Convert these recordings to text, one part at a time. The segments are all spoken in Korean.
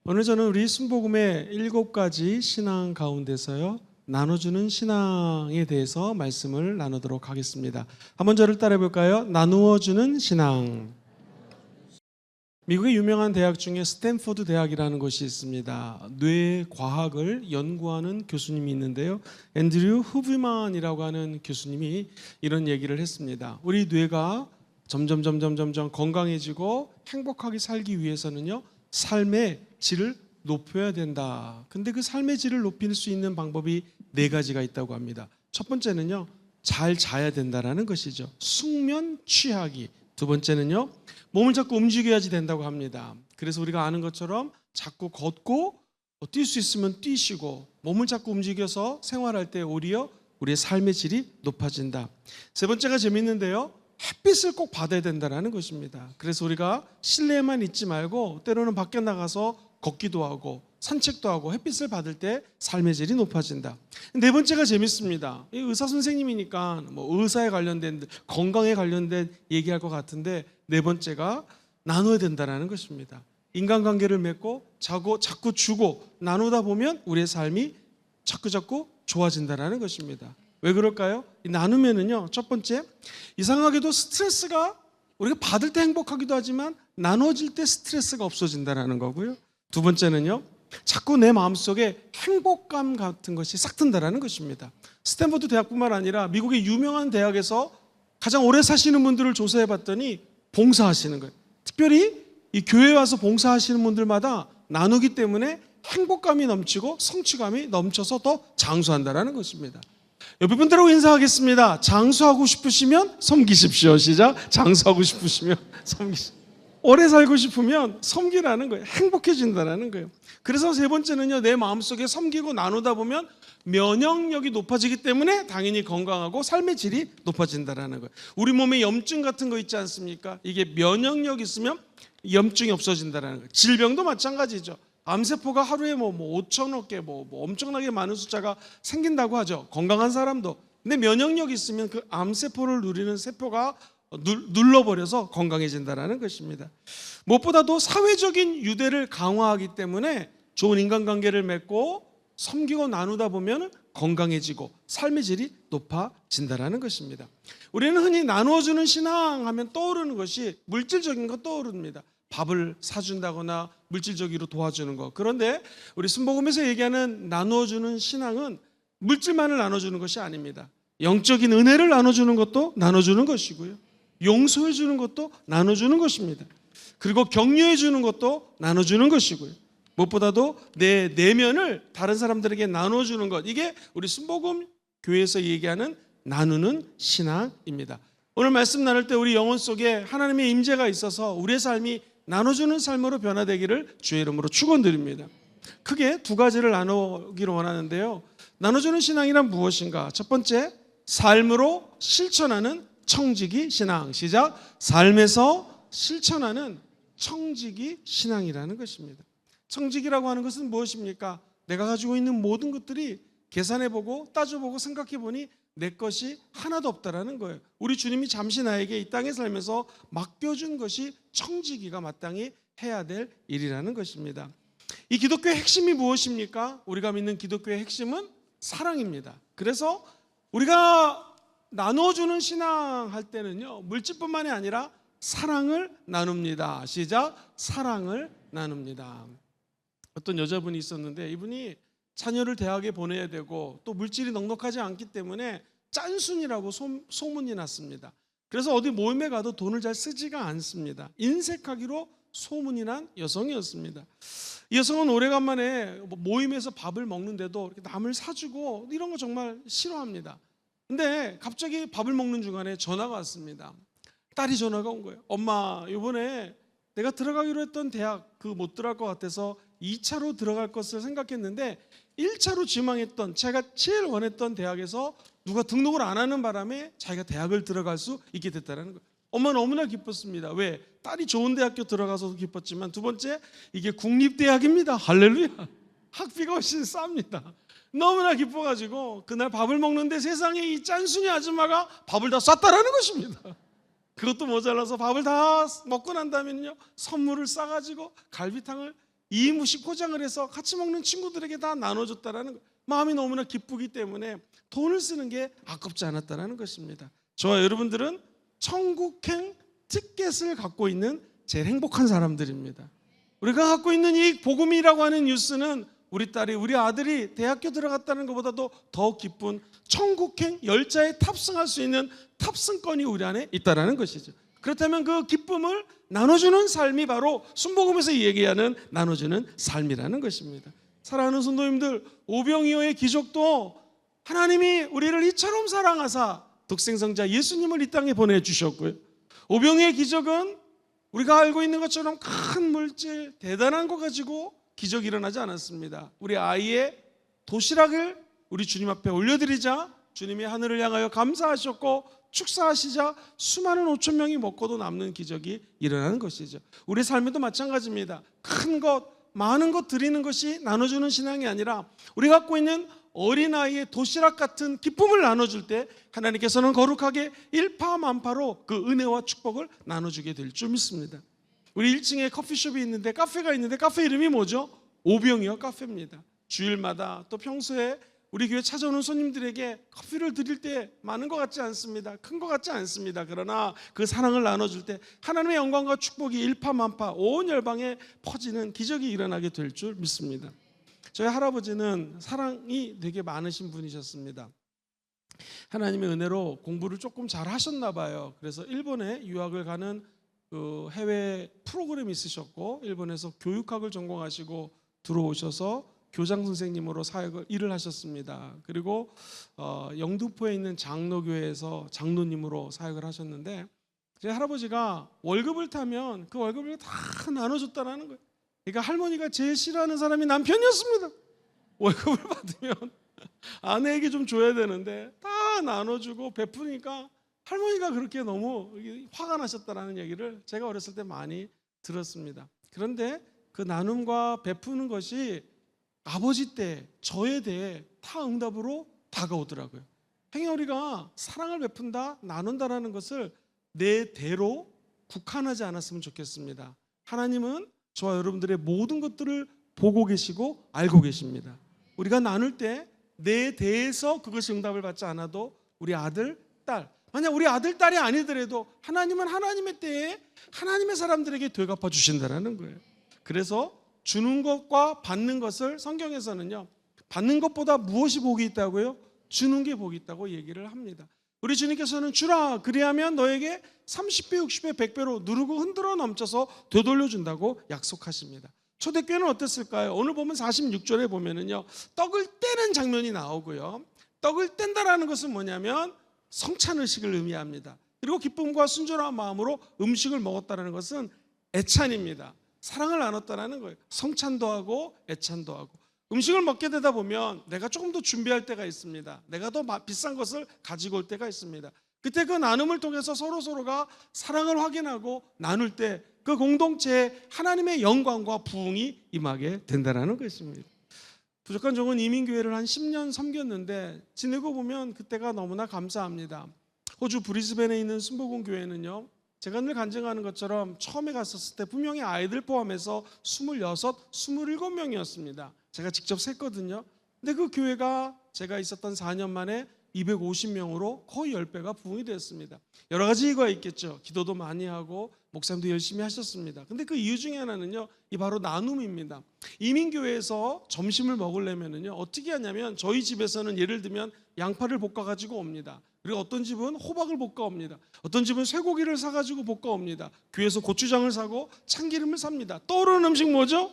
오늘 저는 우리 순복음의 7가지 신앙 가운데서요 나눠주는 신앙에 대해서 말씀을 나누도록 하겠습니다. 한번 저를 따라해 볼까요? 나누어주는 신앙. 미국의 유명한 대학 중에 스탠포드 대학이라는 곳이 있습니다. 뇌과학을 연구하는 교수님이 있는데요, 앤드류 후비만이라고 하는 교수님이 이런 얘기를 했습니다. 우리 뇌가 점점 건강해지고 행복하게 살기 위해서는요, 삶의 질을 높여야 된다. 근데 그 삶의 질을 높일 수 있는 방법이 4가지가 있다고 합니다. 첫 번째는요, 잘 자야 된다라는 것이죠. 숙면 취하기. 두 번째는요, 몸을 자꾸 움직여야지 된다고 합니다. 그래서 우리가 아는 것처럼 자꾸 걷고 뛸 수 있으면 뛰시고 몸을 자꾸 움직여서 생활할 때 오히려 우리의 삶의 질이 높아진다. 세 번째가 재밌는데요, 햇빛을 꼭 받아야 된다는 것입니다. 그래서 우리가 실내에만 있지 말고 때로는 밖에 나가서 걷기도 하고 산책도 하고 햇빛을 받을 때 삶의 질이 높아진다. 네 번째가 재밌습니다. 의사 선생님이니까 뭐 의사에 관련된 건강에 관련된 얘기할 것 같은데, 네 번째가 나눠야 된다는 것입니다. 인간관계를 맺고 자꾸 주고 나누다 보면 우리의 삶이 자꾸 좋아진다는 것입니다. 왜 그럴까요? 나누면은요, 첫 번째, 이상하게도 스트레스가 우리가 받을 때 행복하기도 하지만 나눠질 때 스트레스가 없어진다는 거고요. 두 번째는요, 자꾸 내 마음속에 행복감 같은 것이 싹 든다는 것입니다. 스탠포드 대학뿐만 아니라 미국의 유명한 대학에서 가장 오래 사시는 분들을 조사해 봤더니 봉사하시는 거예요. 특별히 이 교회에 와서 봉사하시는 분들마다 나누기 때문에 행복감이 넘치고 성취감이 넘쳐서 더 장수한다는 것입니다. 옆에 분들하고 인사하겠습니다. 장수하고 싶으시면 섬기십시오. 시작. 장수하고 싶으시면 섬기십시오. 오래 살고 싶으면 섬기라는 거예요. 행복해진다는 거예요. 그래서 세 번째는요, 내 마음속에 섬기고 나누다 보면 면역력이 높아지기 때문에 당연히 건강하고 삶의 질이 높아진다는 거예요. 우리 몸에 염증 같은 거 있지 않습니까? 이게 면역력이 있으면 염증이 없어진다는 거예요. 질병도 마찬가지죠. 암세포가 하루에 5천억 개 엄청나게 많은 숫자가 생긴다고 하죠. 건강한 사람도. 근데 면역력이 있으면 그 암세포를 누리는 세포가 눌러버려서 건강해진다는 것입니다. 무엇보다도 사회적인 유대를 강화하기 때문에 좋은 인간관계를 맺고 섬기고 나누다 보면 건강해지고 삶의 질이 높아진다는 것입니다. 우리는 흔히 나누어주는 신앙 하면 떠오르는 것이 물질적인 거 떠오릅니다. 밥을 사준다거나 물질적으로 도와주는 것. 그런데 우리 순복음에서 얘기하는 나누어주는 신앙은 물질만을 나눠주는 것이 아닙니다. 영적인 은혜를 나눠주는 것도 나눠주는 것이고요, 용서해 주는 것도 나눠주는 것입니다. 그리고 격려해 주는 것도 나눠주는 것이고요, 무엇보다도 내 내면을 다른 사람들에게 나눠주는 것, 이게 우리 순복음 교회에서 얘기하는 나누는 신앙입니다. 오늘 말씀 나눌 때 우리 영혼 속에 하나님의 임재가 있어서 우리의 삶이 나눠주는 삶으로 변화되기를 주의 이름으로 축원드립니다. 크게 2가지를 나누기를 원하는데요, 나눠주는 신앙이란 무엇인가? 첫 번째, 삶으로 실천하는 청지기 신앙. 시작. 삶에서 실천하는 청지기 신앙이라는 것입니다. 청지기라고 하는 것은 무엇입니까? 내가 가지고 있는 모든 것들이 계산해보고 따져보고 생각해보니 내 것이 하나도 없다라는 거예요. 우리 주님이 잠시 나에게 이 땅에 살면서 맡겨준 것이 청지기가 마땅히 해야 될 일이라는 것입니다. 이 기독교의 핵심이 무엇입니까? 우리가 믿는 기독교의 핵심은 사랑입니다. 그래서 우리가 나눠주는 신앙 할 때는요, 물질뿐만이 아니라 사랑을 나눕니다. 시작. 사랑을 나눕니다. 어떤 여자분이 있었는데 이분이 자녀를 대학에 보내야 되고 또 물질이 넉넉하지 않기 때문에 짠순이라고 소문이 났습니다. 그래서 어디 모임에 가도 돈을 잘 쓰지가 않습니다. 인색하기로 소문이 난 여성이었습니다. 이 여성은 오래간만에 모임에서 밥을 먹는데도 이렇게 남을 사주고 이런 거 정말 싫어합니다. 근데 갑자기 밥을 먹는 중간에 전화가 왔습니다. 딸이 전화가 온 거예요. 엄마, 이번에 내가 들어가기로 했던 대학 못 들어갈 것 같아서 2차로 들어갈 것을 생각했는데 1차로 지망했던 제가 제일 원했던 대학에서 누가 등록을 안 하는 바람에 자기가 대학을 들어갈 수 있게 됐다는 거예요. 엄마는 너무나 기뻤습니다. 왜? 딸이 좋은 대학교 들어가서도 기뻤지만 두 번째, 이게 국립대학입니다. 할렐루야. 학비가 훨씬 쌉니다. 너무나 기뻐가지고 그날 밥을 먹는데 세상에 이 짠순이 아줌마가 밥을 다 쐈다라는 것입니다. 그것도 모자라서 밥을 다 먹고 난 다음에는요, 선물을 싸가지고 갈비탕을 2인분씩 포장을 해서 같이 먹는 친구들에게 다 나눠줬다라는 거. 마음이 너무나 기쁘기 때문에 돈을 쓰는 게 아깝지 않았다라는 것입니다. 저와 여러분들은 천국행 티켓을 갖고 있는 제일 행복한 사람들입니다. 우리가 갖고 있는 이 복음이라고 하는 뉴스는 우리 딸이, 우리 아들이 대학교 들어갔다는 것보다도 더 기쁜 천국행 열차에 탑승할 수 있는 탑승권이 우리 안에 있다는 것이죠. 그렇다면 그 기쁨을 나눠주는 삶이 바로 순복음에서 얘기하는 나눠주는 삶이라는 것입니다. 사랑하는 성도님들, 오병이어의 기적도 하나님이 우리를 이처럼 사랑하사 독생성자 예수님을 이 땅에 보내주셨고요, 오병이어의 기적은 우리가 알고 있는 것처럼 큰 물질, 대단한 거 가지고 기적이 일어나지 않았습니다. 우리 아이의 도시락을 우리 주님 앞에 올려드리자 주님이 하늘을 향하여 감사하셨고 축사하시자 수많은 5천 명이 먹고도 남는 기적이 일어나는 것이죠. 우리 삶에도 마찬가지입니다. 큰 것, 많은 것 드리는 것이 나눠주는 신앙이 아니라 우리 갖고 있는 어린아이의 도시락 같은 기쁨을 나눠줄 때 하나님께서는 거룩하게 일파만파로 그 은혜와 축복을 나눠주게 될 줄 믿습니다. 우리 1층에 커피숍이 있는데, 카페가 있는데 카페 이름이 뭐죠? 오병이어 카페입니다. 주일마다 또 평소에 우리 교회 찾아오는 손님들에게 커피를 드릴 때 많은 것 같지 않습니다. 큰 것 같지 않습니다. 그러나 그 사랑을 나눠줄 때 하나님의 영광과 축복이 일파만파 온 열방에 퍼지는 기적이 일어나게 될 줄 믿습니다. 저희 할아버지는 사랑이 되게 많으신 분이셨습니다. 하나님의 은혜로 공부를 조금 잘 하셨나 봐요. 그래서 일본에 유학을 가는 그 해외 프로그램이 있으셨고, 일본에서 교육학을 전공하시고 들어오셔서 교장 선생님으로 사역을 일을 하셨습니다. 그리고 영등포에 있는 장로교회에서 장로님으로 사역을 하셨는데, 제 할아버지가 월급을 타면 그 월급을 다 나눠줬다라는 거예요. 그러니까 할머니가 제일 싫어하는 사람이 남편이었습니다. 월급을 받으면 아내에게 좀 줘야 되는데 다 나눠주고 베푸니까 할머니가 그렇게 너무 화가 나셨다라는 얘기를 제가 어렸을 때 많이 들었습니다. 그런데 그 나눔과 베푸는 것이 아버지 때, 저에 대해 다 응답으로 다가오더라고요. 행여리가 사랑을 베푼다, 나눈다라는 것을 내 대로 국한하지 않았으면 좋겠습니다. 하나님은 저와 여러분들의 모든 것들을 보고 계시고 알고 계십니다. 우리가 나눌 때 내 대에서 그것이 응답을 받지 않아도 우리 아들, 딸, 만약 우리 아들, 딸이 아니더라도 하나님은 하나님의 때에 하나님의 사람들에게 되갚아 주신다는 거예요. 그래서 주는 것과 받는 것을 성경에서는요, 받는 것보다 무엇이 복이 있다고요? 주는 게 복이 있다고 얘기를 합니다. 우리 주님께서는 주라, 그리하면 너에게 30배, 60배, 100배로 누르고 흔들어 넘쳐서 되돌려준다고 약속하십니다. 초대교회는 어땠을까요? 오늘 보면 46절에 보면은요, 떡을 떼는 장면이 나오고요, 떡을 뗀다라는 것은 뭐냐면 성찬의식을 의미합니다. 그리고 기쁨과 순전한 마음으로 음식을 먹었다는 것은 애찬입니다. 사랑을 나눴다는 거예요. 성찬도 하고 애찬도 하고. 음식을 먹게 되다 보면 내가 조금 더 준비할 때가 있습니다. 내가 더 비싼 것을 가지고 올 때가 있습니다. 그때 그 나눔을 통해서 서로가 사랑을 확인하고 나눌 때 그 공동체에 하나님의 영광과 부흥이 임하게 된다는 것입니다. 부족한 종은 이민교회를 한 10년 섬겼는데 지내고 보면 그때가 너무나 감사합니다. 호주 브리즈벤에 있는 순복음교회는요, 제가 늘 간증하는 것처럼 처음에 갔었을 때 분명히 아이들 포함해서 26, 27명이었습니다. 제가 직접 셌거든요. 근데 그 교회가 제가 있었던 4년 만에 250명으로 거의 10배가 부흥이 됐습니다. 여러 가지 이유가 있겠죠. 기도도 많이 하고 목사님도 열심히 하셨습니다. 근데 그 이유 중에 하나는요, 이 바로 나눔입니다. 이민교회에서 점심을 먹으려면요, 어떻게 하냐면 저희 집에서는 예를 들면 양파를 볶아가지고 옵니다. 그리고 어떤 집은 호박을 볶아옵니다. 어떤 집은 쇠고기를 사가지고 볶아옵니다. 교회에서 고추장을 사고 참기름을 삽니다. 떠오르는 음식 뭐죠?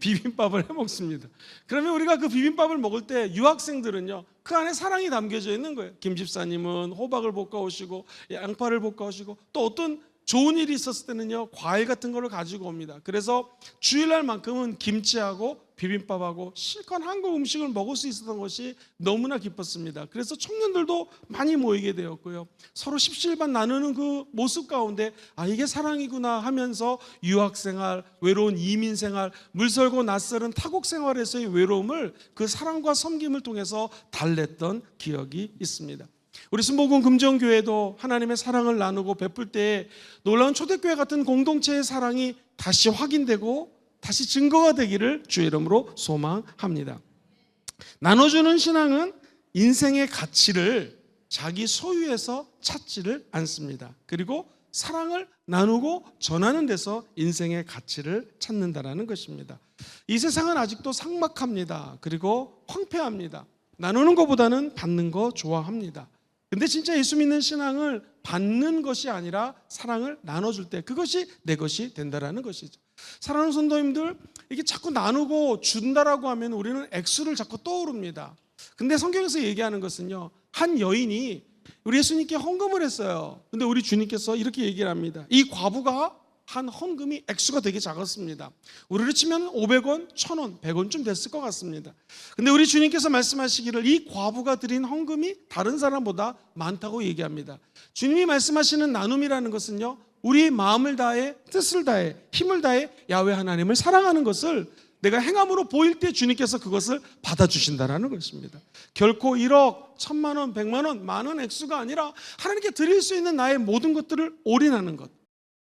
비빔밥을 해 먹습니다. 그러면 우리가 그 비빔밥을 먹을 때 유학생들은요, 그 안에 사랑이 담겨져 있는 거예요. 김 집사님은 호박을 볶아오시고 양파를 볶아오시고, 또 어떤 좋은 일이 있었을 때는요, 과일 같은 거를 가지고 옵니다. 그래서 주일날만큼은 김치하고 비빔밥하고 실컷 한국 음식을 먹을 수 있었던 것이 너무나 기뻤습니다. 그래서 청년들도 많이 모이게 되었고요, 서로 십시일반 나누는 그 모습 가운데 이게 사랑이구나 하면서 유학생활, 외로운 이민생활, 물설고 낯설은 타국생활에서의 외로움을 그 사랑과 섬김을 통해서 달랬던 기억이 있습니다. 우리 순복음 금정교회도 하나님의 사랑을 나누고 베풀 때 놀라운 초대교회 같은 공동체의 사랑이 다시 확인되고 다시 증거가 되기를 주의 이름으로 소망합니다. 나눠주는 신앙은 인생의 가치를 자기 소유에서 찾지를 않습니다. 그리고 사랑을 나누고 전하는 데서 인생의 가치를 찾는다라는 것입니다. 이 세상은 아직도 삭막합니다. 그리고 황폐합니다. 나누는 것보다는 받는 거 좋아합니다. 근데 진짜 예수 믿는 신앙을 받는 것이 아니라 사랑을 나눠줄 때 그것이 내 것이 된다라는 것이죠. 사랑하는 성도님들, 이게 자꾸 나누고 준다라고 하면 우리는 액수를 자꾸 떠오릅니다. 근데 성경에서 얘기하는 것은요, 한 여인이 우리 예수님께 헌금을 했어요. 근데 우리 주님께서 이렇게 얘기를 합니다. 이 과부가 한 헌금이 액수가 되게 작았습니다. 우리로 치면 500원, 1000원, 100원쯤 됐을 것 같습니다. 근데 우리 주님께서 말씀하시기를 이 과부가 드린 헌금이 다른 사람보다 많다고 얘기합니다. 주님이 말씀하시는 나눔이라는 것은요, 우리 마음을 다해, 뜻을 다해, 힘을 다해 야훼 하나님을 사랑하는 것을 내가 행함으로 보일 때 주님께서 그것을 받아주신다라는 것입니다. 결코 1억, 1000만 원, 100만 원, 많은 액수가 아니라 하나님께 드릴 수 있는 나의 모든 것들을 올인하는 것.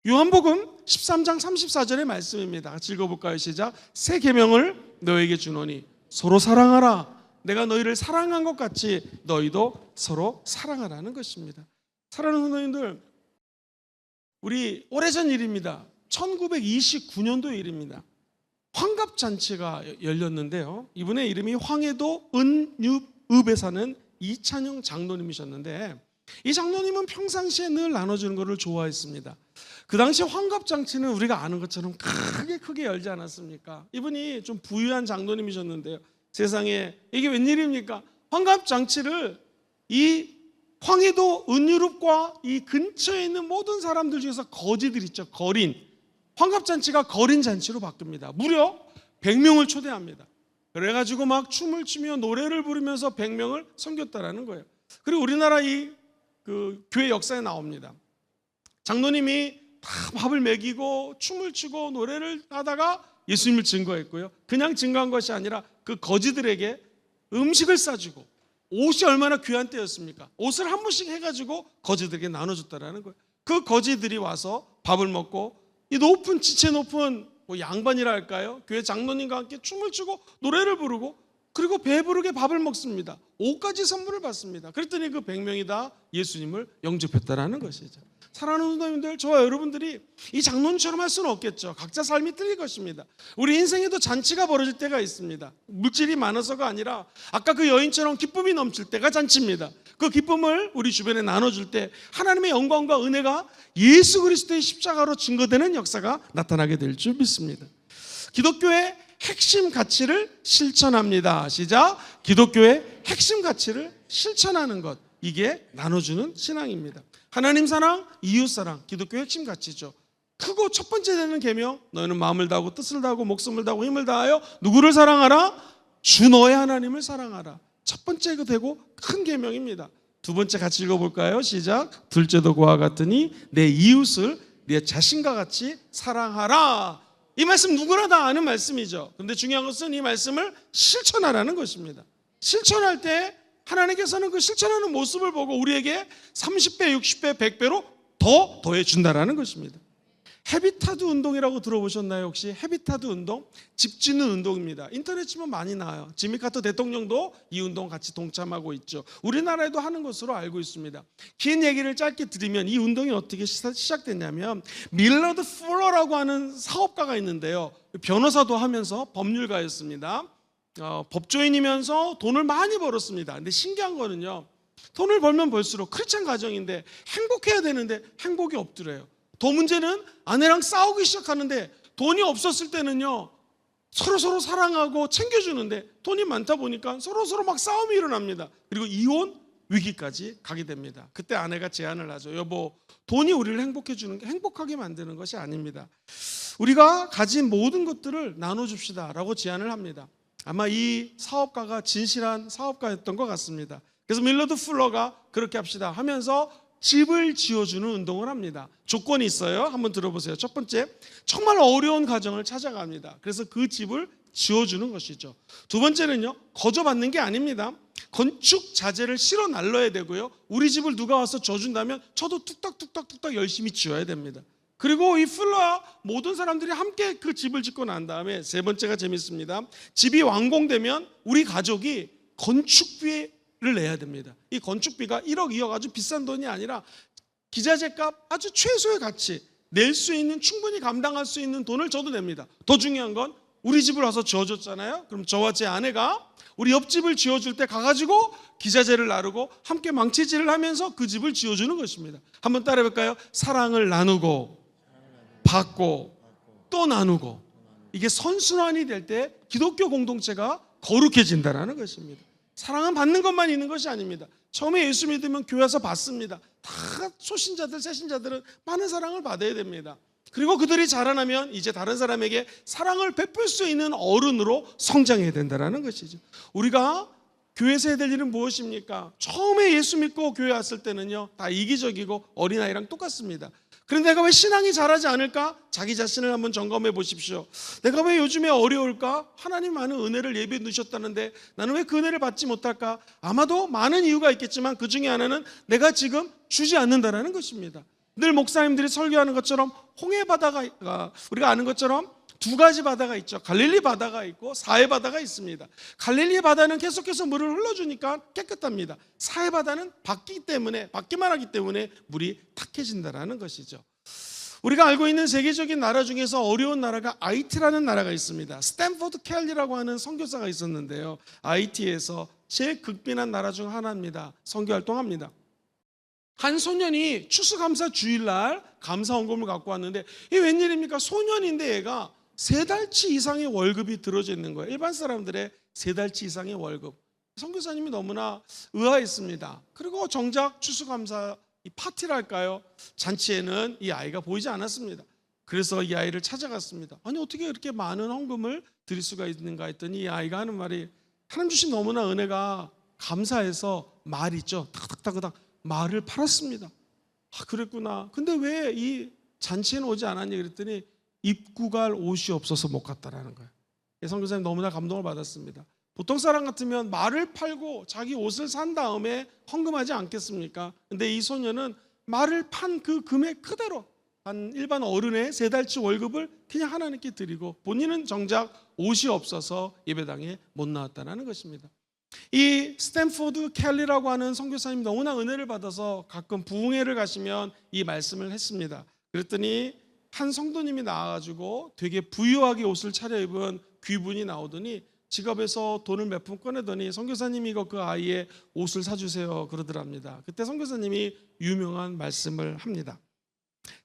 요한복음 13장 34절의 말씀입니다. 같이 읽어볼까요? 시작. 새 계명을 너에게 주노니 서로 사랑하라. 내가 너희를 사랑한 것 같이 너희도 서로 사랑하라는 것입니다. 사랑하는 성도님들, 우리 오래전 일입니다. 1929년도 일입니다. 환갑잔치가 열렸는데요, 이분의 이름이 황해도 은육읍에 사는 이찬영 장로님이셨는데, 이 장로님은 평상시에 늘 나눠주는 것을 좋아했습니다. 그 당시 환갑잔치는 우리가 아는 것처럼 크게 열지 않았습니까? 이분이 좀 부유한 장로님이셨는데요, 세상에 이게 웬일입니까? 환갑잔치를 이 황해도 은유럽과 이 근처에 있는 모든 사람들 중에서 거지들 있죠, 거린. 환갑잔치가 거린 잔치로 바뀝니다. 무려 100명을 초대합니다. 그래가지고 막 춤을 추며 노래를 부르면서 100명을 섬겼다라는 거예요. 그리고 우리나라 그 교회 역사에 나옵니다. 장로님이 다 밥을 먹이고 춤을 추고 노래를 하다가 예수님을 증거했고요, 그냥 증거한 것이 아니라 그 거지들에게 음식을 싸주고, 옷이 얼마나 귀한 때였습니까? 옷을 한 번씩 해가지고 거지들에게 나눠줬다라는 거예요. 그 거지들이 와서 밥을 먹고 이 높은, 지체 높은 양반이라 할까요? 교회 장로님과 함께 춤을 추고 노래를 부르고, 그리고 배부르게 밥을 먹습니다. 옷까지 선물을 받습니다. 그랬더니 그 100명이 다 예수님을 영접했다라는 것이죠. 사랑하는 성도님들, 저와 여러분들이 이 장로님처럼 할 수는 없겠죠. 각자 삶이 틀릴 것입니다. 우리 인생에도 잔치가 벌어질 때가 있습니다. 물질이 많아서가 아니라 아까 그 여인처럼 기쁨이 넘칠 때가 잔치입니다. 그 기쁨을 우리 주변에 나눠줄 때 하나님의 영광과 은혜가 예수 그리스도의 십자가로 증거되는 역사가 나타나게 될 줄 믿습니다. 기독교의 핵심 가치를 실천합니다. 시작. 기독교의 핵심 가치를 실천하는 것, 이게 나눠주는 신앙입니다. 하나님 사랑, 이웃 사랑, 기독교의 핵심 가치죠. 크고 첫 번째 되는 계명, 너희는 마음을 다하고 뜻을 다하고 목숨을 다하고 힘을 다하여 누구를 사랑하라? 주 너의 하나님을 사랑하라. 첫 번째가 되고 큰 계명입니다. 두 번째 같이 읽어볼까요? 시작. 둘째도 그와 같으니 내 이웃을 내 자신과 같이 사랑하라. 이 말씀 누구나 다 아는 말씀이죠. 그런데 중요한 것은 이 말씀을 실천하라는 것입니다. 실천할 때 하나님께서는 그 실천하는 모습을 보고 우리에게 30배, 60배, 100배로 더 더해준다라는 것입니다. 헤비타드 운동이라고 들어보셨나요? 혹시 헤비타드 운동? 집 짓는 운동입니다. 인터넷 치면 많이 나와요. 지미 카터 대통령도 이 운동 같이 동참하고 있죠. 우리나라에도 하는 것으로 알고 있습니다. 긴 얘기를 짧게 드리면 이 운동이 어떻게 시작됐냐면, 밀러드 풀러라고 하는 사업가가 있는데요, 변호사도 하면서 법률가였습니다. 법조인이면서 돈을 많이 벌었습니다. 근데 신기한 거는요, 돈을 벌면 벌수록 크리스찬 가정인데 행복해야 되는데 행복이 없더래요. 더 문제는 아내랑 싸우기 시작하는데 돈이 없었을 때는요, 서로 사랑하고 챙겨주는데 돈이 많다 보니까 서로 막 싸움이 일어납니다. 그리고 이혼 위기까지 가게 됩니다. 그때 아내가 제안을 하죠. 여보, 돈이 우리를 행복하게 만드는 것이 아닙니다. 우리가 가진 모든 것들을 나눠줍시다 라고 제안을 합니다. 아마 이 사업가가 진실한 사업가였던 것 같습니다. 그래서 밀러드 풀러가 그렇게 합시다 하면서 집을 지어주는 운동을 합니다. 조건이 있어요. 한번 들어보세요. 첫 번째, 정말 어려운 가정을 찾아갑니다. 그래서 그 집을 지어주는 것이죠. 두 번째는요, 거저받는 게 아닙니다. 건축 자재를 실어 날라야 되고요, 우리 집을 누가 와서 져준다면 저도 뚝딱뚝딱 열심히 지어야 됩니다. 그리고 이 필러와 모든 사람들이 함께 그 집을 짓고 난 다음에 세 번째가 재밌습니다. 집이 완공되면 우리 가족이 건축비를 내야 됩니다. 이 건축비가 1억, 2억 아주 비싼 돈이 아니라 기자재값 아주 최소의 가치, 낼 수 있는, 충분히 감당할 수 있는 돈을 저도 냅니다. 더 중요한 건 우리 집을 와서 지어줬잖아요. 그럼 저와 제 아내가 우리 옆집을 지어줄 때 가가지고 기자재를 나르고 함께 망치질을 하면서 그 집을 지어주는 것입니다. 한번 따라해볼까요? 사랑을 나누고 받고 또 나누고, 이게 선순환이 될 때 기독교 공동체가 거룩해진다는 것입니다. 사랑은 받는 것만 있는 것이 아닙니다. 처음에 예수 믿으면 교회 와서 받습니다. 다 소신자들, 새신자들은 많은 사랑을 받아야 됩니다. 그리고 그들이 자라나면 이제 다른 사람에게 사랑을 베풀 수 있는 어른으로 성장해야 된다는 것이죠. 우리가 교회에서 해야 될 일은 무엇입니까? 처음에 예수 믿고 교회 왔을 때는요, 다 이기적이고 어린아이랑 똑같습니다. 그런데 내가 왜 신앙이 자라지 않을까? 자기 자신을 한번 점검해 보십시오. 내가 왜 요즘에 어려울까? 하나님 많은 은혜를 예비해 두셨다는데 나는 왜 그 은혜를 받지 못할까? 아마도 많은 이유가 있겠지만 그 중에 하나는 내가 지금 주지 않는다라는 것입니다. 늘 목사님들이 설교하는 것처럼 홍해 바다가, 우리가 아는 것처럼 두 가지 바다가 있죠. 갈릴리 바다가 있고 사해 바다가 있습니다. 갈릴리 바다는 계속해서 물을 흘러주니까 깨끗합니다. 사해 바다는 받기만 하기 때문에 물이 탁해진다는 것이죠. 우리가 알고 있는 세계적인 나라 중에서 어려운 나라가 아이티라는 나라가 있습니다. 스탠포드 켈리라고 하는 선교사가 있었는데요, 아이티에서 제일 극빈한 나라 중 하나입니다. 선교활동합니다. 한 소년이 추수감사 주일날 감사원금을 갖고 왔는데, 이게 웬일입니까? 소년인데 얘가 3달치 이상의 월급이 들어져 있는 거예요. 일반 사람들의 3달치 이상의 월급. 선교사님이 너무나 의아했습니다. 그리고 정작 추수감사 이 파티랄까요? 잔치에는 이 아이가 보이지 않았습니다. 그래서 이 아이를 찾아갔습니다. 아니, 어떻게 이렇게 많은 헌금을 드릴 수가 있는가 했더니 이 아이가 하는 말이, 하나님 주신 너무나 은혜가 감사해서 말 있죠, 타그닥타그닥 말을 팔았습니다. 아, 그랬구나. 근데 왜 이 잔치에는 오지 않았니? 그랬더니 입고 갈 옷이 없어서 못 갔다라는 거예요. 선교사님 너무나 감동을 받았습니다. 보통 사람 같으면 말을 팔고 자기 옷을 산 다음에 헌금하지 않겠습니까? 근데 이 소녀는 말을 판 그 금액 그대로 한 일반 어른의 3달치 월급을 그냥 하나님께 드리고, 본인은 정작 옷이 없어서 예배당에 못 나왔다는 것입니다. 이 스탠포드 켈리라고 하는 선교사님이 너무나 은혜를 받아서 가끔 부흥회를 가시면 이 말씀을 했습니다. 그랬더니 한 성도님이 나와가지고 되게 부유하게 옷을 차려입은 귀분이 나오더니 지갑에서 돈을 몇 푼 꺼내더니 선교사님이 이거 그 아이의 옷을 사주세요 그러더랍니다. 그때 선교사님이 유명한 말씀을 합니다.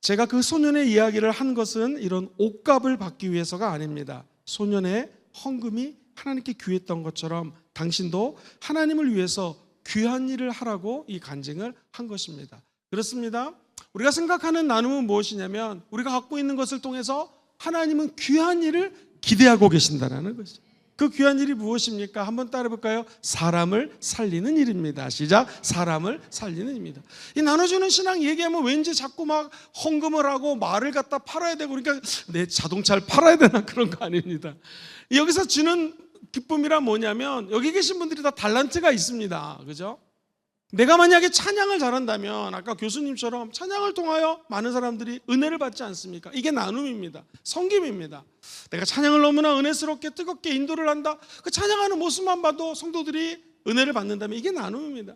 제가 그 소년의 이야기를 한 것은 이런 옷값을 받기 위해서가 아닙니다. 소년의 헌금이 하나님께 귀했던 것처럼 당신도 하나님을 위해서 귀한 일을 하라고 이 간증을 한 것입니다. 그렇습니다. 우리가 생각하는 나눔은 무엇이냐면, 우리가 갖고 있는 것을 통해서 하나님은 귀한 일을 기대하고 계신다는 것이죠. 그 귀한 일이 무엇입니까? 한번 따라해볼까요? 사람을 살리는 일입니다. 시작. 사람을 살리는 일입니다. 이 나눠주는 신앙 얘기하면 왠지 자꾸 막 헌금을 하고 말을 갖다 팔아야 되고, 그러니까 내 자동차를 팔아야 되나 그런 거 아닙니다. 여기서 주는 기쁨이란 뭐냐면, 여기 계신 분들이 다 달란트가 있습니다. 그죠? 내가 만약에 찬양을 잘한다면 아까 교수님처럼 찬양을 통하여 많은 사람들이 은혜를 받지 않습니까? 이게 나눔입니다. 섬김입니다. 내가 찬양을 너무나 은혜스럽게 뜨겁게 인도를 한다. 그 찬양하는 모습만 봐도 성도들이 은혜를 받는다면 이게 나눔입니다.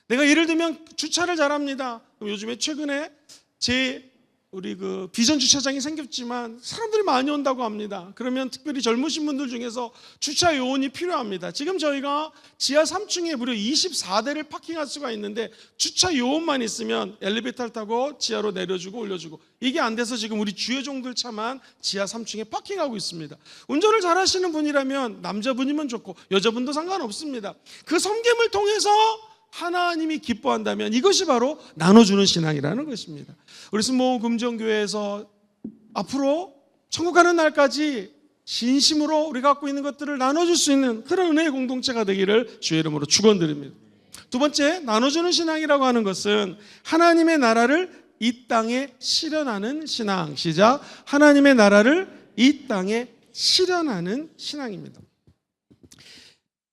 내가 예를 들면 주차를 잘합니다. 그럼 요즘에 최근에 우리 그 비전 주차장이 생겼지만 사람들이 많이 온다고 합니다. 그러면 특별히 젊으신 분들 중에서 주차 요원이 필요합니다. 지금 저희가 지하 3층에 무려 24대를 파킹할 수가 있는데 주차 요원만 있으면 엘리베이터를 타고 지하로 내려주고 올려주고, 이게 안 돼서 지금 우리 주회종들 차만 지하 3층에 파킹하고 있습니다. 운전을 잘하시는 분이라면 남자분이면 좋고 여자분도 상관없습니다. 그 섬김을 통해서 하나님이 기뻐한다면 이것이 바로 나눠주는 신앙이라는 것입니다. 우리 스모 금정교회에서 앞으로 천국 가는 날까지 진심으로 우리가 갖고 있는 것들을 나눠줄 수 있는 그런 은혜의 공동체가 되기를 주의 이름으로 축원드립니다. 두 번째, 나눠주는 신앙이라고 하는 것은 하나님의 나라를 이 땅에 실현하는 신앙. 시작. 하나님의 나라를 이 땅에 실현하는 신앙입니다.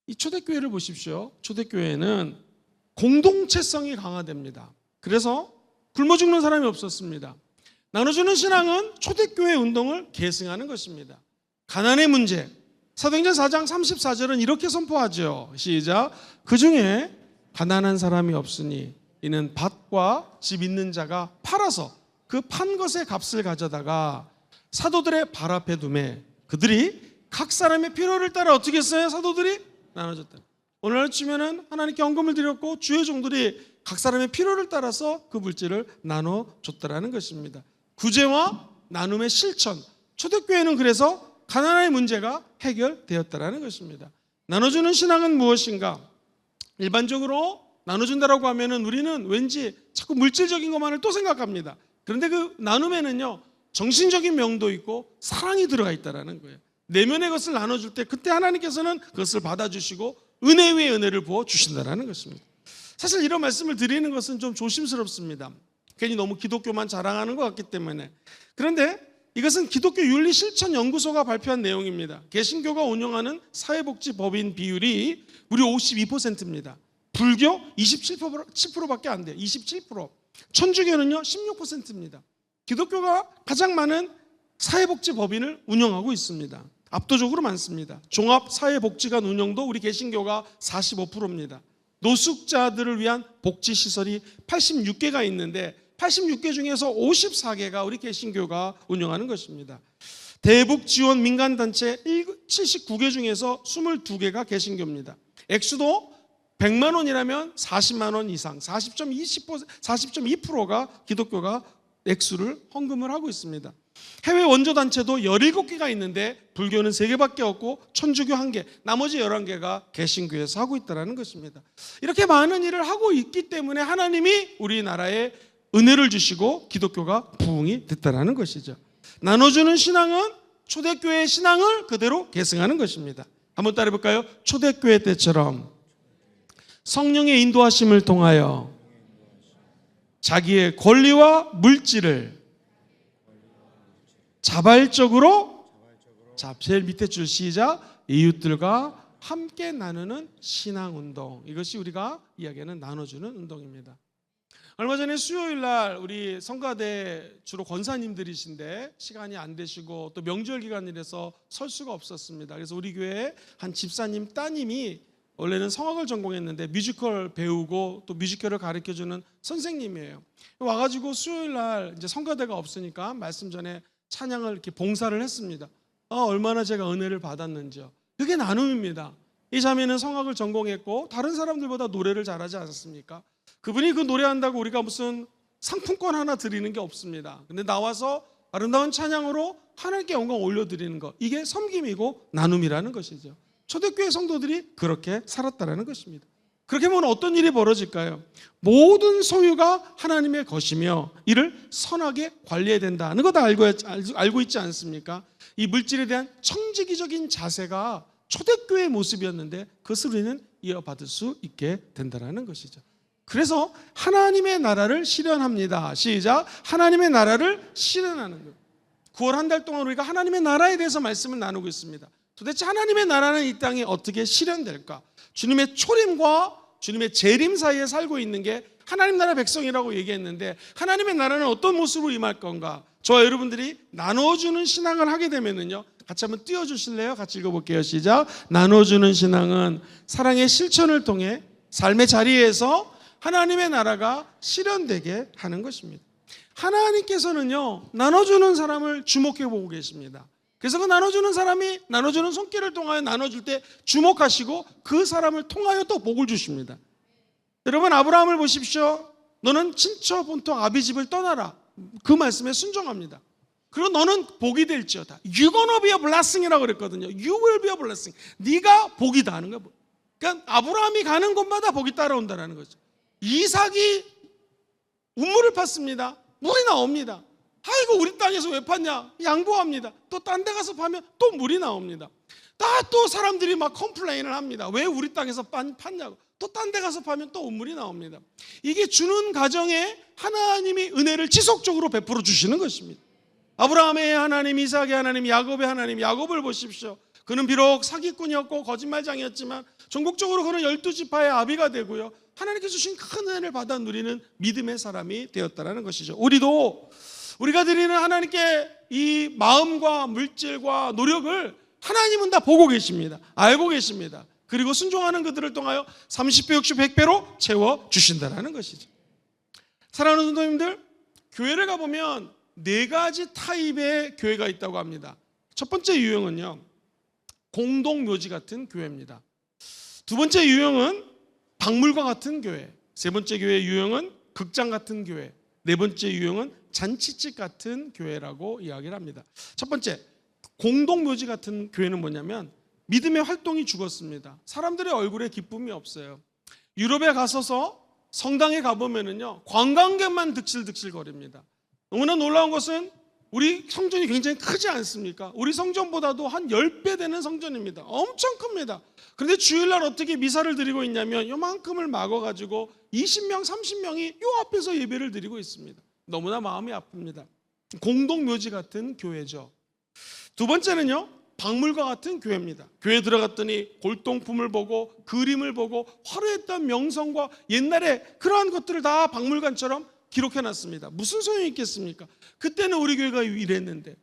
이 초대교회를 보십시오. 초대교회는 공동체성이 강화됩니다. 그래서 굶어 죽는 사람이 없었습니다. 나눠주는 신앙은 초대교회 운동을 계승하는 것입니다. 가난의 문제, 사도행전 4장 34절은 이렇게 선포하죠. 시작. 그 중에 가난한 사람이 없으니 이는 밭과 집 있는 자가 팔아서 그 판 것의 값을 가져다가 사도들의 발 앞에 두매 그들이 각 사람의 필요를 따라 어떻게 했어요? 사도들이 나눠줬다. 오늘날 치면은 하나님께 헌금을 드렸고 주의 종들이 각 사람의 필요를 따라서 그 물질을 나눠줬다라는 것입니다. 구제와 나눔의 실천. 초대교회는 그래서 가난의 문제가 해결되었다라는 것입니다. 나눠주는 신앙은 무엇인가? 일반적으로 나눠준다라고 하면은 우리는 왠지 자꾸 물질적인 것만을 또 생각합니다. 그런데 그 나눔에는요, 정신적인 명도 있고 사랑이 들어가 있다라는 거예요. 내면의 것을 나눠줄 때 그때 하나님께서는 그것을 받아주시고 은혜 위에 은혜를 부어 주신다라는 것입니다. 사실 이런 말씀을 드리는 것은 좀 조심스럽습니다. 괜히 너무 기독교만 자랑하는 것 같기 때문에. 그런데 이것은 기독교 윤리실천연구소가 발표한 내용입니다. 개신교가 운영하는 사회복지법인 비율이 무려 52%입니다. 불교 27%밖에 안 돼요. 27%. 천주교는요 16%입니다. 기독교가 가장 많은 사회복지법인을 운영하고 있습니다. 압도적으로 많습니다. 종합사회복지관 운영도 우리 개신교가 45%입니다. 노숙자들을 위한 복지시설이 86개가 있는데 86개 중에서 54개가 우리 개신교가 운영하는 것입니다. 대북 지원 민간단체 79개 중에서 22개가 개신교입니다. 액수도 100만 원이라면 40만 원 이상, 40.2%가 기독교가 액수를 헌금을 하고 있습니다. 해외 원조단체도 17개가 있는데 불교는 3개밖에 없고 천주교 1개, 나머지 11개가 개신교에서 하고 있다는 것입니다. 이렇게 많은 일을 하고 있기 때문에 하나님이 우리나라에 은혜를 주시고 기독교가 부흥이 됐다는 것이죠. 나눠주는 신앙은 초대교회의 신앙을 그대로 계승하는 것입니다. 한번 따라해 볼까요? 초대교회 때처럼 성령의 인도하심을 통하여 자기의 권리와 물질을 자발적으로, 자, 제일 밑에 줄 시작, 이웃들과 함께 나누는 신앙운동. 이것이 우리가 이야기하는 나눠주는 운동입니다. 얼마 전에 수요일 날 우리 성가대 주로 권사님들이신데 시간이 안 되시고 또 명절 기간이라서 설 수가 없었습니다. 그래서 우리 교회 한 집사님 따님이 원래는 성악을 전공했는데 뮤지컬 배우고 또 뮤지컬을 가르쳐주는 선생님이에요. 와가지고 수요일 날 이제 성가대가 없으니까 말씀 전에 찬양을 이렇게 봉사를 했습니다. 얼마나 제가 은혜를 받았는지요. 그게 나눔입니다. 이 자매는 성악을 전공했고 다른 사람들보다 노래를 잘하지 않았습니까? 그분이 그 노래한다고 우리가 무슨 상품권 하나 드리는 게 없습니다. 근데 나와서 아름다운 찬양으로 하나님께 영광 올려드리는 것, 이게 섬김이고 나눔이라는 것이죠. 초대교회 성도들이 그렇게 살았다는 것입니다. 그렇게 보면 어떤 일이 벌어질까요? 모든 소유가 하나님의 것이며 이를 선하게 관리해야 된다는 거 다 알고 있지 않습니까? 이 물질에 대한 청지기적인 자세가 초대교회의 모습이었는데 그것을 우리는 이어받을 수 있게 된다는 것이죠. 그래서 하나님의 나라를 실현합니다. 시작. 하나님의 나라를 실현하는 것. 9월 한 달 동안 우리가 하나님의 나라에 대해서 말씀을 나누고 있습니다. 도대체 하나님의 나라는 이 땅에 어떻게 실현될까? 주님의 초림과 주님의 재림 사이에 살고 있는 게 하나님 나라 백성이라고 얘기했는데 하나님의 나라는 어떤 모습으로 임할 건가? 저와 여러분들이 나눠주는 신앙을 하게 되면은요, 같이 한번 띄워주실래요? 같이 읽어볼게요. 시작. 나눠주는 신앙은 사랑의 실천을 통해 삶의 자리에서 하나님의 나라가 실현되게 하는 것입니다. 하나님께서는요, 나눠주는 사람을 주목해 보고 계십니다. 그래서 그 나눠주는 사람이 나눠주는 손길을 통하여 나눠줄 때 주목하시고 그 사람을 통하여 또 복을 주십니다. 여러분, 아브라함을 보십시오. 너는 친처 본토 아비 집을 떠나라. 그 말씀에 순종합니다. 그리고 너는 복이 될지어다. You're gonna be a blessing이라고 그랬거든요. You will be a blessing. 네가 복이다 하는 거예요. 그러니까 아브라함이 가는 곳마다 복이 따라온다는 거죠. 이삭이 우물을 팠습니다. 물이 나옵니다. 아이고, 우리 땅에서 왜 팠냐? 양보합니다. 또 딴 데 가서 파면 또 물이 나옵니다. 또 사람들이 막 컴플레인을 합니다. 왜 우리 땅에서 팠냐고. 또 딴 데 가서 파면 또 우물이 나옵니다. 이게 주는 가정에 하나님이 은혜를 지속적으로 베풀어 주시는 것입니다. 아브라함의 하나님, 이삭의 하나님, 야곱의 하나님. 야곱을 보십시오. 그는 비록 사기꾼이었고 거짓말장이었지만 전국적으로 그는 12지파의 아비가 되고요, 하나님께서 주신 큰 은혜를 받아 누리는 믿음의 사람이 되었다는 것이죠. 우리가 드리는 하나님께 이 마음과 물질과 노력을 하나님은 다 보고 계십니다. 알고 계십니다. 그리고 순종하는 그들을 통하여 30배, 60, 100배로 채워주신다는 것이죠. 사랑하는 성도님들, 교회를 가보면 4가지 타입의 교회가 있다고 합니다. 첫 번째 유형은요, 공동묘지 같은 교회입니다. 두 번째 유형은 박물관 같은 교회. 세 번째 교회 유형은 극장 같은 교회. 네 번째 유형은 잔치집 같은 교회라고 이야기를 합니다. 첫 번째, 공동묘지 같은 교회는 뭐냐면 믿음의 활동이 죽었습니다. 사람들의 얼굴에 기쁨이 없어요. 유럽에 가서서 성당에 가보면은요, 관광객만 득실득실 거립니다. 너무나 놀라운 것은 우리 성전이 굉장히 크지 않습니까? 우리 성전보다도 한 10배 되는 성전입니다. 엄청 큽니다. 그런데 주일날 어떻게 미사를 드리고 있냐면 요만큼을 막아가지고 20명, 30명이 요 앞에서 예배를 드리고 있습니다. 너무나 마음이 아픕니다. 공동묘지 같은 교회죠. 두 번째는요, 박물관 같은 교회입니다. 교회 들어갔더니 골동품을 보고 그림을 보고 화려했던 명성과 옛날에 그러한 것들을 다 박물관처럼 기록해놨습니다. 무슨 소용이 있겠습니까? 그때는 우리 교회가 이랬는데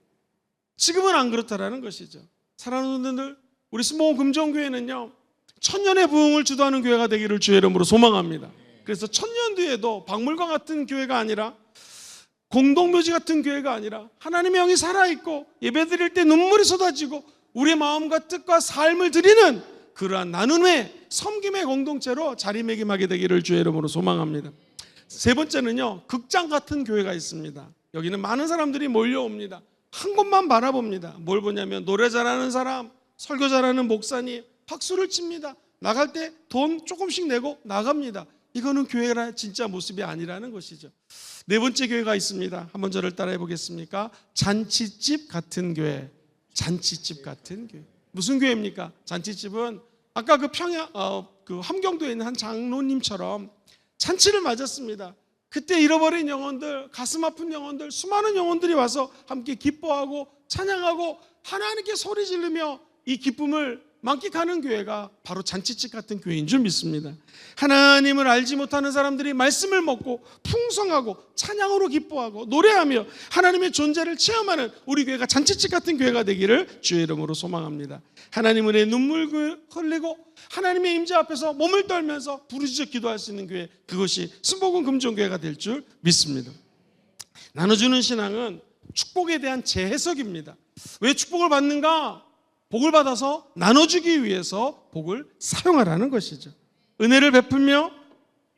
지금은 안 그렇다라는 것이죠. 사랑하는 분들, 우리 스모우 금정교회는요, 천년의 부흥을 주도하는 교회가 되기를 주의 이름으로 소망합니다. 그래서 천년 뒤에도 박물관 같은 교회가 아니라, 공동묘지 같은 교회가 아니라 하나님의 영이 살아있고 예배드릴 때 눈물이 쏟아지고 우리의 마음과 뜻과 삶을 드리는 그러한 나눔의 섬김의 공동체로 자리매김하게 되기를 주의 이름으로 소망합니다. 세 번째는요, 극장 같은 교회가 있습니다. 여기는 많은 사람들이 몰려옵니다. 한 곳만 바라봅니다. 뭘 보냐면 노래 잘하는 사람, 설교 잘하는 목사님, 박수를 칩니다. 나갈 때 돈 조금씩 내고 나갑니다. 이거는 교회라 진짜 모습이 아니라는 것이죠. 네 번째 교회가 있습니다. 한번 저를 따라해 보겠습니까? 잔치집 같은 교회. 잔치집 같은 교회. 무슨 교회입니까? 잔치집은 아까 그 그 함경도에 있는 한 장로님처럼 잔치를 맞았습니다. 그때 잃어버린 영혼들, 가슴 아픈 영혼들, 수많은 영혼들이 와서 함께 기뻐하고 찬양하고 하나님께 소리 지르며 이 기쁨을 만끽하는 교회가 바로 잔치집 같은 교회인 줄 믿습니다. 하나님을 알지 못하는 사람들이 말씀을 먹고 풍성하고 찬양으로 기뻐하고 노래하며 하나님의 존재를 체험하는 우리 교회가 잔치집 같은 교회가 되기를 주의 이름으로 소망합니다. 하나님 은혜에 눈물 흘리고 하나님의 임재 앞에서 몸을 떨면서 부르짖어 기도할 수 있는 교회, 그것이 순복음 금종교회가 될 줄 믿습니다. 나눠주는 신앙은 축복에 대한 재해석입니다. 왜 축복을 받는가? 복을 받아서 나눠주기 위해서 복을 사용하라는 것이죠. 은혜를 베풀며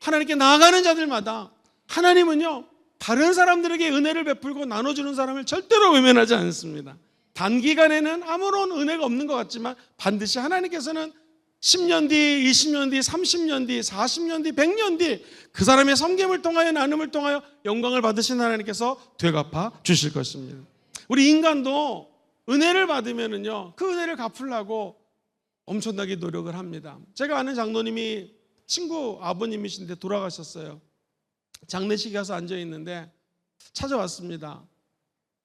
하나님께 나아가는 자들마다 하나님은요, 다른 사람들에게 은혜를 베풀고 나눠주는 사람을 절대로 외면하지 않습니다. 단기간에는 아무런 은혜가 없는 것 같지만 반드시 하나님께서는 10년 뒤, 20년 뒤, 30년 뒤, 40년 뒤, 100년 뒤 그 사람의 섬김을 통하여 나눔을 통하여 영광을 받으신 하나님께서 되갚아 주실 것입니다. 우리 인간도 은혜를 받으면은요, 그 은혜를 갚으려고 엄청나게 노력을 합니다. 제가 아는 장로님이 친구 아버님이신데 돌아가셨어요. 장례식에 가서 앉아 있는데 찾아왔습니다.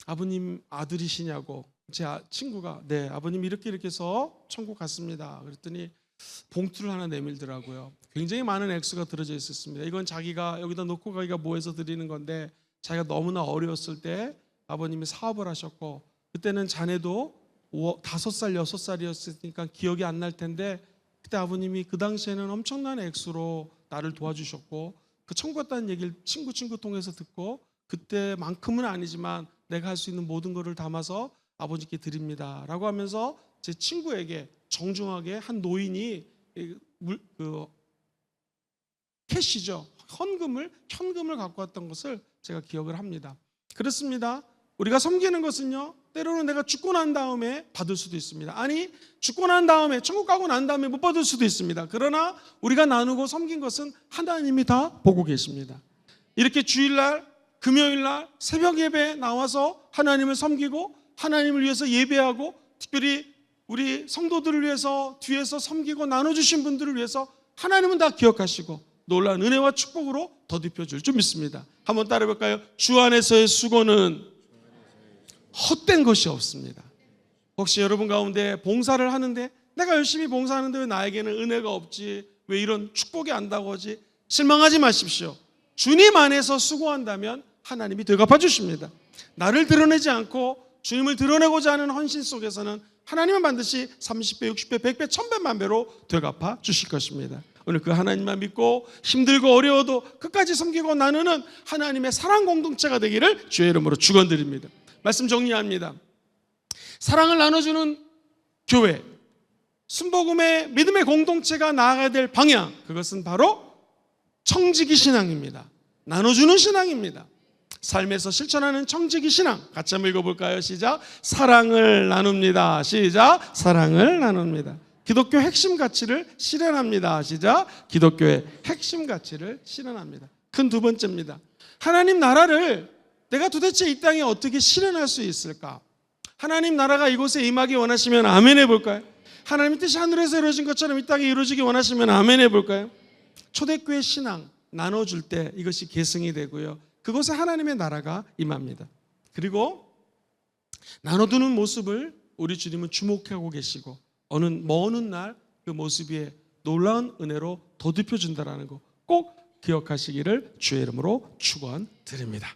아버님 아들이시냐고. 제 친구가 네, 아버님 이렇게 해서 천국 갔습니다. 그랬더니 봉투를 하나 내밀더라고요. 굉장히 많은 액수가 들어져 있었습니다. 이건 자기가 여기다 놓고 가기가 뭐해서 드리는 건데, 자기가 너무나 어려웠을 때 아버님이 사업을 하셨고 그때는 자네도 5살, 6살이었으니까 기억이 안 날 텐데 그때 아버님이 그 당시에는 엄청난 액수로 나를 도와주셨고 그 천국 갔다는 얘기를 친구 통해서 듣고 그때만큼은 아니지만 내가 할 수 있는 모든 것을 담아서 아버지께 드립니다 라고 하면서 제 친구에게 정중하게 한 노인이 캐시죠, 현금을 갖고 왔던 것을 제가 기억을 합니다. 그렇습니다. 우리가 섬기는 것은요, 때로는 내가 죽고 난 다음에 받을 수도 있습니다. 아니, 죽고 난 다음에, 천국 가고 난 다음에 못 받을 수도 있습니다. 그러나 우리가 나누고 섬긴 것은 하나님이 다 보고 계십니다. 이렇게 주일날, 금요일날 새벽 예배에 나와서 하나님을 섬기고 하나님을 위해서 예배하고 특별히 우리 성도들을 위해서 뒤에서 섬기고 나눠주신 분들을 위해서 하나님은 다 기억하시고 놀라운 은혜와 축복으로 더딥혀줄 줄 믿습니다. 한번 따라해볼까요? 주 안에서의 수고는 헛된 것이 없습니다. 혹시 여러분 가운데 봉사를 하는데 내가 열심히 봉사하는데 왜 나에게는 은혜가 없지? 왜 이런 축복이 안 다가오지? 실망하지 마십시오. 주님 안에서 수고한다면 하나님이 되갚아 주십니다. 나를 드러내지 않고 주님을 드러내고자 하는 헌신 속에서는 하나님은 반드시 30배, 60배, 100배, 1000배만 배로 되갚아 주실 것입니다. 오늘 그 하나님만 믿고 힘들고 어려워도 끝까지 섬기고 나누는 하나님의 사랑 공동체가 되기를 주의 이름으로 축원드립니다. 말씀 정리합니다. 사랑을 나눠주는 교회, 순복음의 믿음의 공동체가 나아가야 될 방향, 그것은 바로 청지기 신앙입니다. 나눠주는 신앙입니다. 삶에서 실천하는 청지기 신앙, 같이 한번 읽어볼까요? 시작. 사랑을 나눕니다. 시작. 사랑을 나눕니다. 기독교 핵심 가치를 실현합니다. 시작. 기독교의 핵심 가치를 실현합니다. 큰 두 번째입니다. 하나님 나라를 내가 도대체 이 땅에 어떻게 실현할 수 있을까? 하나님 나라가 이곳에 임하기 원하시면 아멘 해볼까요? 하나님의 뜻이 하늘에서 이루어진 것처럼 이 땅에 이루어지기 원하시면 아멘 해볼까요? 초대교회 신앙 나눠줄 때 이것이 계승이 되고요. 그곳에 하나님의 나라가 임합니다. 그리고 나눠두는 모습을 우리 주님은 주목하고 계시고 먼 날 그 모습 위에 놀라운 은혜로 덧입혀준다는 거 꼭 기억하시기를 주의 이름으로 축원드립니다.